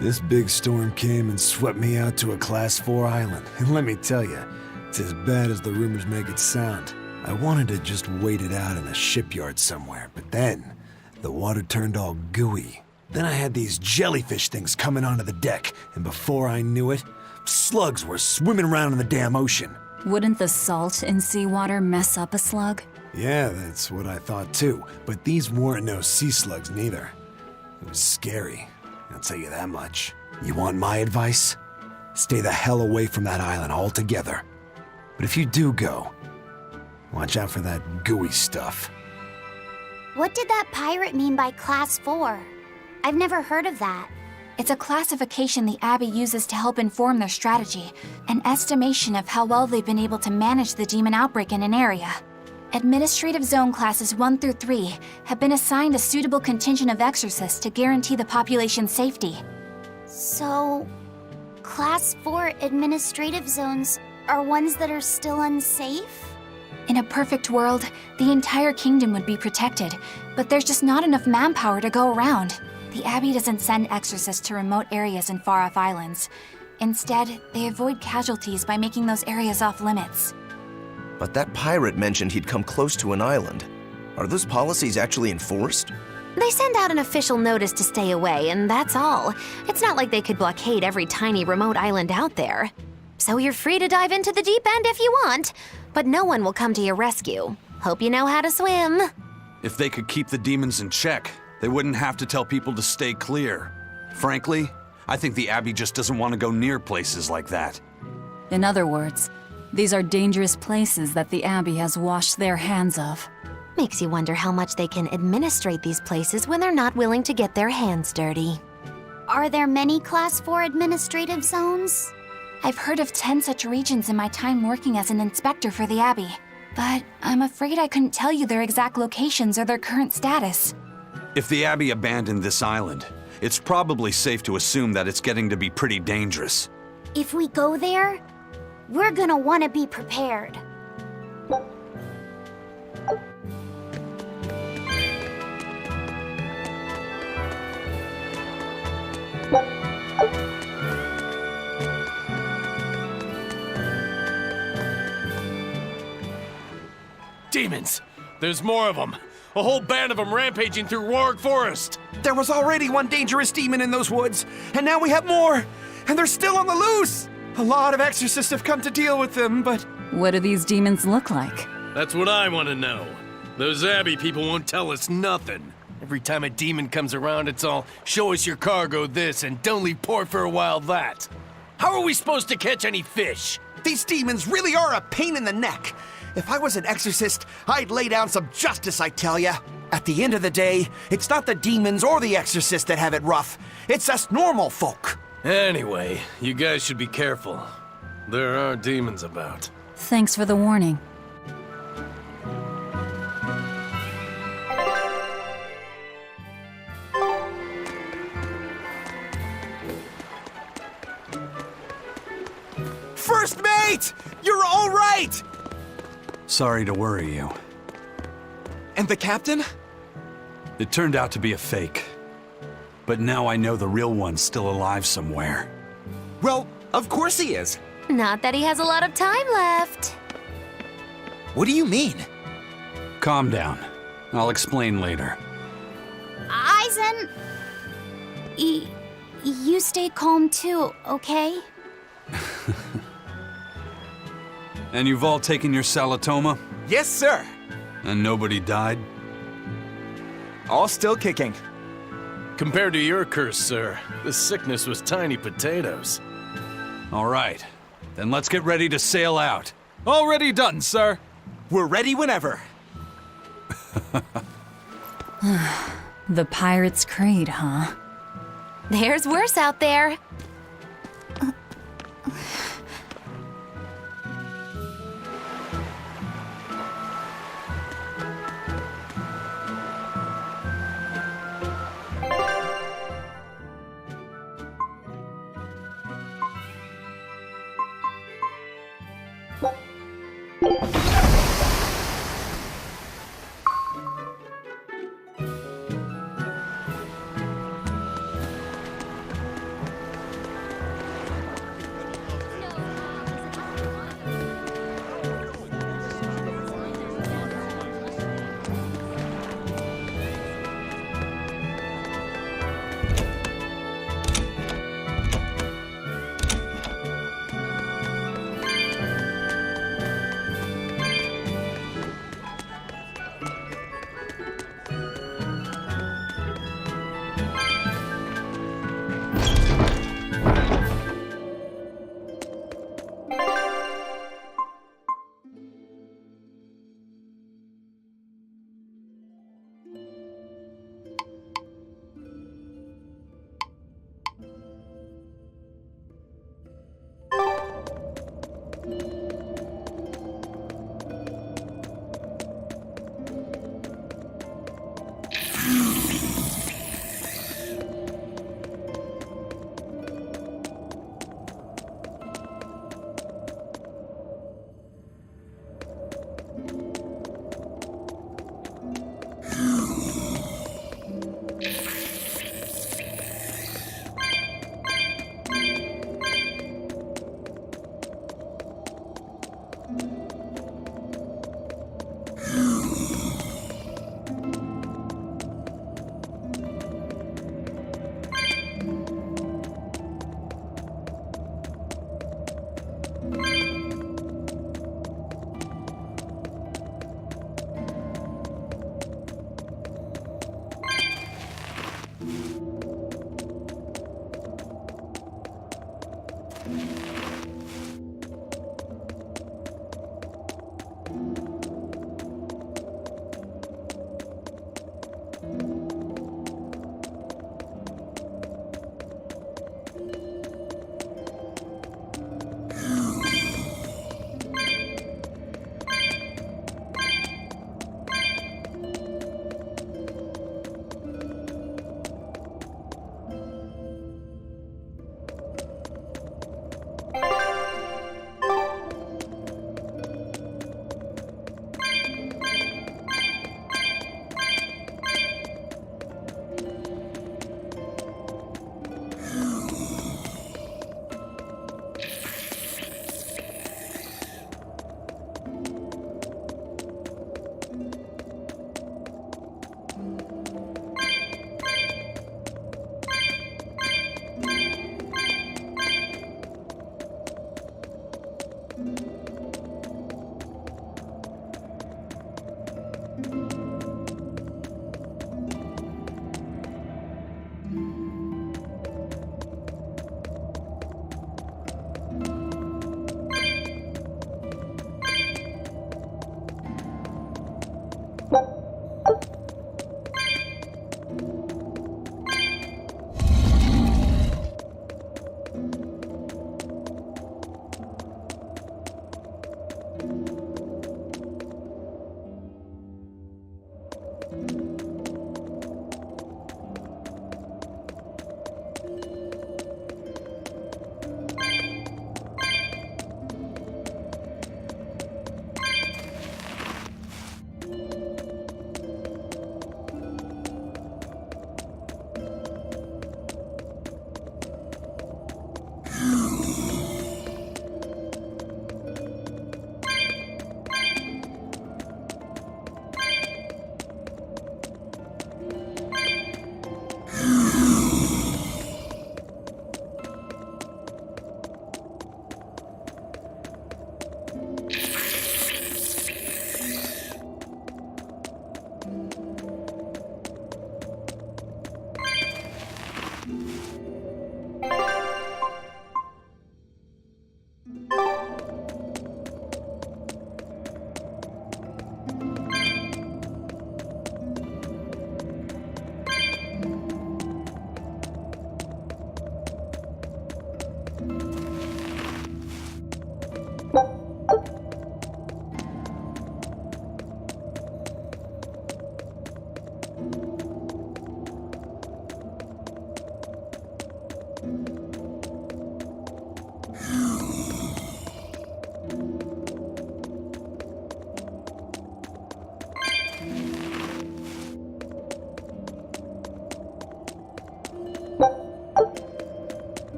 This big storm came and swept me out to a Class 4 island, and let me tell you, it's as bad as the rumors make it sound. I wanted to just wait it out in a shipyard somewhere, but then the water turned all gooey. Then I had these jellyfish things coming onto the deck, and before I knew it, slugs were swimming around in the damn ocean. Wouldn't the salt in seawater mess up a slug? Yeah, that's what I thought too, but these weren't no sea slugs neither. It was scary, I'll tell you that much. You want my advice? Stay the hell away from that island altogether. But if you do go, watch out for that gooey stuff. What did that pirate mean by Class 4? I've never heard of that. It's a classification the Abbey uses to help inform their strategy, an estimation of how well they've been able to manage the demon outbreak in an area. Administrative Zone Classes 1 through 3 have been assigned a suitable contingent of exorcists to guarantee the population's safety. So, Class 4 administrative zones are ones that are still unsafe? In a perfect world, the entire kingdom would be protected, but there's just not enough manpower to go around. The Abbey doesn't send exorcists to remote areas and far-off islands. Instead, they avoid casualties by making those areas off-limits. But that pirate mentioned he'd come close to an island. Are those policies actually enforced? They send out an official notice to stay away, and that's all. It's not like they could blockade every tiny remote island out there. So you're free to dive into the deep end if you want, but no one will come to your rescue. Hope you know how to swim. If they could keep the demons in check, they wouldn't have to tell people to stay clear. Frankly, I think the Abbey just doesn't want to go near places like that. In other words, these are dangerous places that the Abbey has washed their hands of. Makes you wonder how much they can administrate these places when they're not willing to get their hands dirty. Are there many Class 4 administrative zones? I've heard of 10 such regions in my time working as an inspector for the Abbey, but I'm afraid I couldn't tell you their exact locations or their current status. If the Abbey abandoned this island, it's probably safe to assume that it's getting to be pretty dangerous. If we go there, we're gonna want to be prepared. Demons! There's more of them! A whole band of them rampaging through Roark Forest! There was already one dangerous demon in those woods, and now we have more! And they're still on the loose! A lot of exorcists have come to deal with them, but... What do these demons look like? That's what I want to know. Those Abbey people won't tell us nothing. Every time a demon comes around, it's all, show us your cargo this, and don't leave port for a while that. How are we supposed to catch any fish? These demons really are a pain in the neck. If I was an exorcist, I'd lay down some justice, I tell ya. At the end of the day, it's not the demons or the exorcists that have it rough. It's us normal folk. Anyway, you guys should be careful. There are demons about. Thanks for the warning. First mate! You're all right! Sorry to worry you. And the captain? It turned out to be a fake. But now I know the real one's still alive somewhere. Well, of course he is. Not that he has a lot of time left. What do you mean? Calm down. I'll explain later. Eisen... You stay calm too, okay? And you've all taken your salatoma? Yes, sir. And nobody died? All still kicking. Compared to your curse, sir, this sickness was tiny potatoes. All right. Then let's get ready to sail out. Already done, sir. We're ready whenever. The Pirate's Creed, huh? There's worse out there.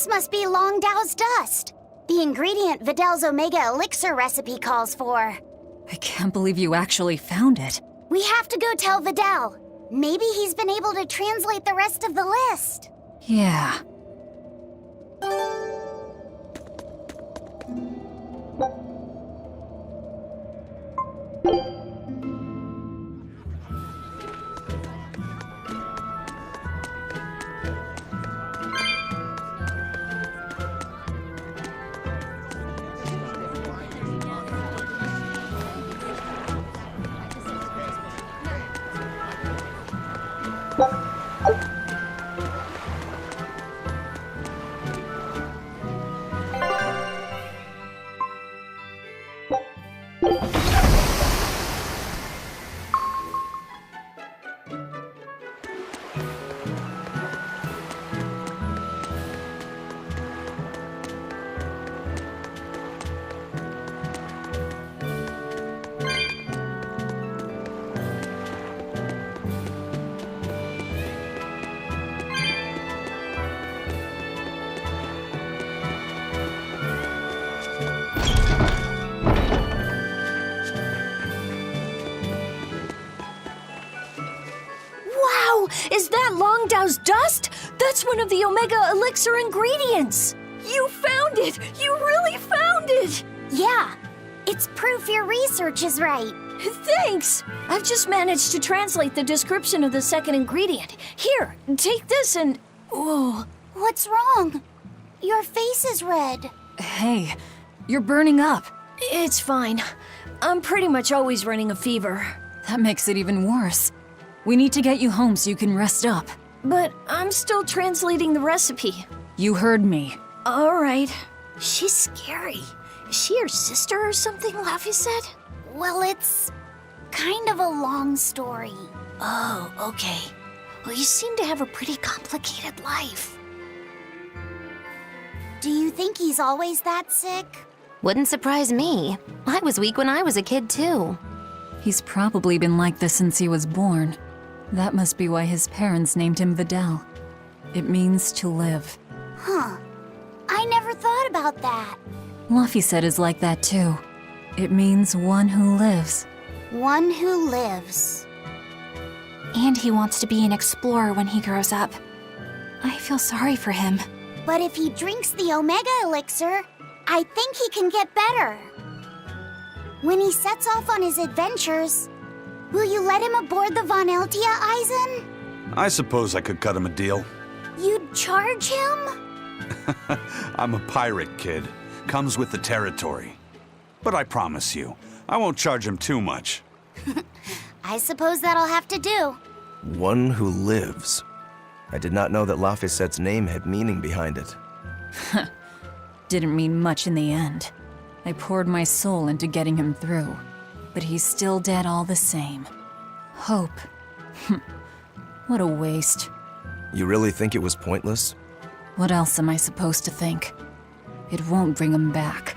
This must be Longdow's dust. The ingredient Vidal's Omega Elixer recipe calls for. I can't believe you actually found it. We have to go tell Vidal. Maybe he's been able to translate the rest of the list. Yeah. Is that Longdow's dust? That's one of the Omega Elixir ingredients! You found it! You really found it! Yeah, it's proof your research is right. Thanks! I've just managed to translate the description of the second ingredient. Here, take this and... Oh. What's wrong? Your face is red. Hey, you're burning up. It's fine. I'm pretty much always running a fever. That makes it even worse. We need to get you home so you can rest up. But I'm still translating the recipe. You heard me. All right. She's scary. Is she your sister or something, Laphicet? Well, it's kind of a long story. Oh, okay. Well, you seem to have a pretty complicated life. Do you think he's always that sick? Wouldn't surprise me. I was weak when I was a kid, too. He's probably been like this since he was born. That must be why his parents named him Vidal. It means to live. Huh. I never thought about that. Laphicet is like that too. It means one who lives. One who lives. he wants to be an explorer when he grows up. I feel sorry for him. But if he drinks the Omega Elixir, I think he can get better. When he sets off on his adventures, will you let him aboard the Von Eltia, Eisen? I suppose I could cut him a deal. You'd charge him? I'm a pirate, kid. Comes with the territory. But I promise you, I won't charge him too much. I suppose that'll have to do. One who lives. I did not know that Laphicet's name had meaning behind it. Didn't mean much in the end. I poured my soul into getting him through, but he's still dead all the same. Hope. What a waste. You really think it was pointless? What else am I supposed to think? It won't bring him back.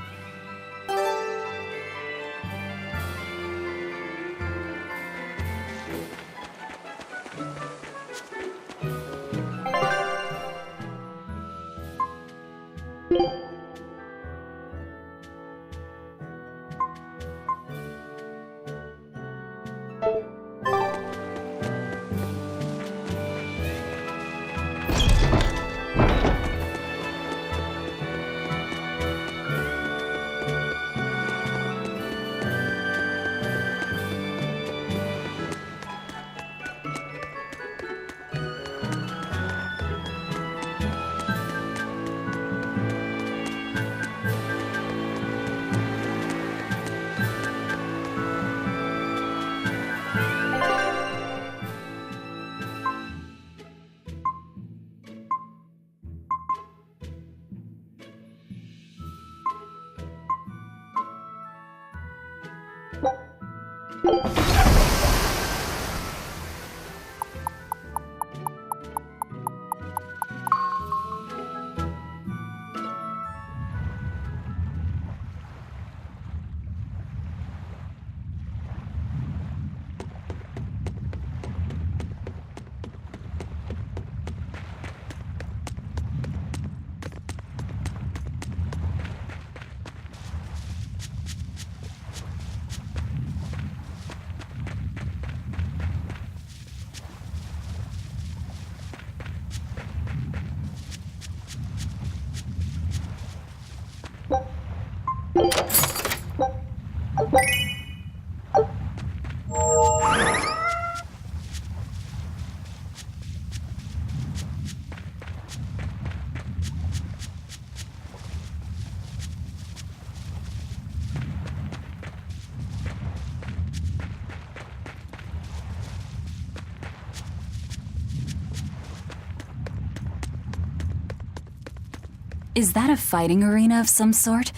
Is that a fighting arena of some sort?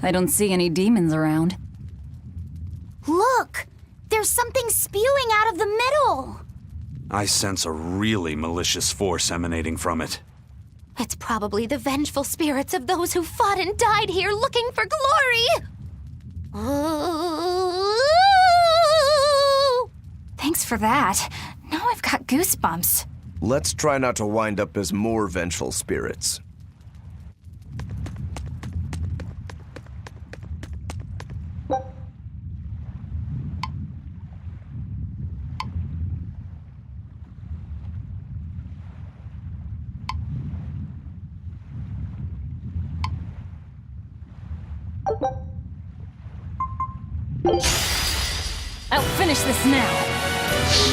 I don't see any demons around. Look! There's something spewing out of the middle! I sense a really malicious force emanating from it. It's probably the vengeful spirits of those who fought and died here looking for glory! Thanks for that. Now I've got goosebumps. Let's try not to wind up as more vengeful spirits. I'll finish this now.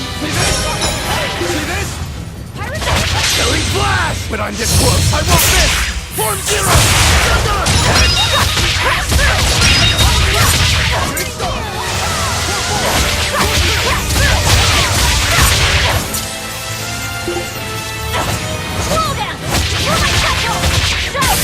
See this? Killing flash! When I'm this close, I won't miss! Form zero! Slow down! You're my tackle! Psycho! Slow down! You're my tackle! One down!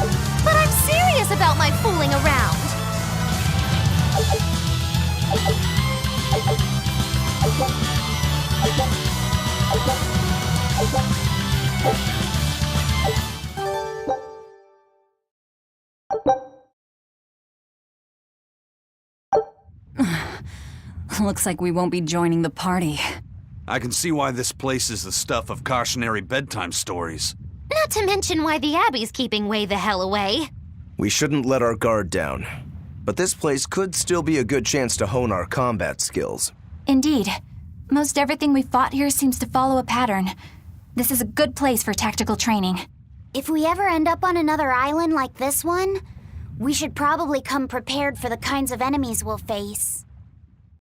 But I'm serious about my fooling around. Looks like we won't be joining the party. I can see why this place is the stuff of cautionary bedtime stories. Not to mention why the Abbey's keeping way the hell away. We shouldn't let our guard down. But this place could still be a good chance to hone our combat skills. Indeed. Most everything we fought here seems to follow a pattern. This is a good place for tactical training. If we ever end up on another island like this one, we should probably come prepared for the kinds of enemies we'll face.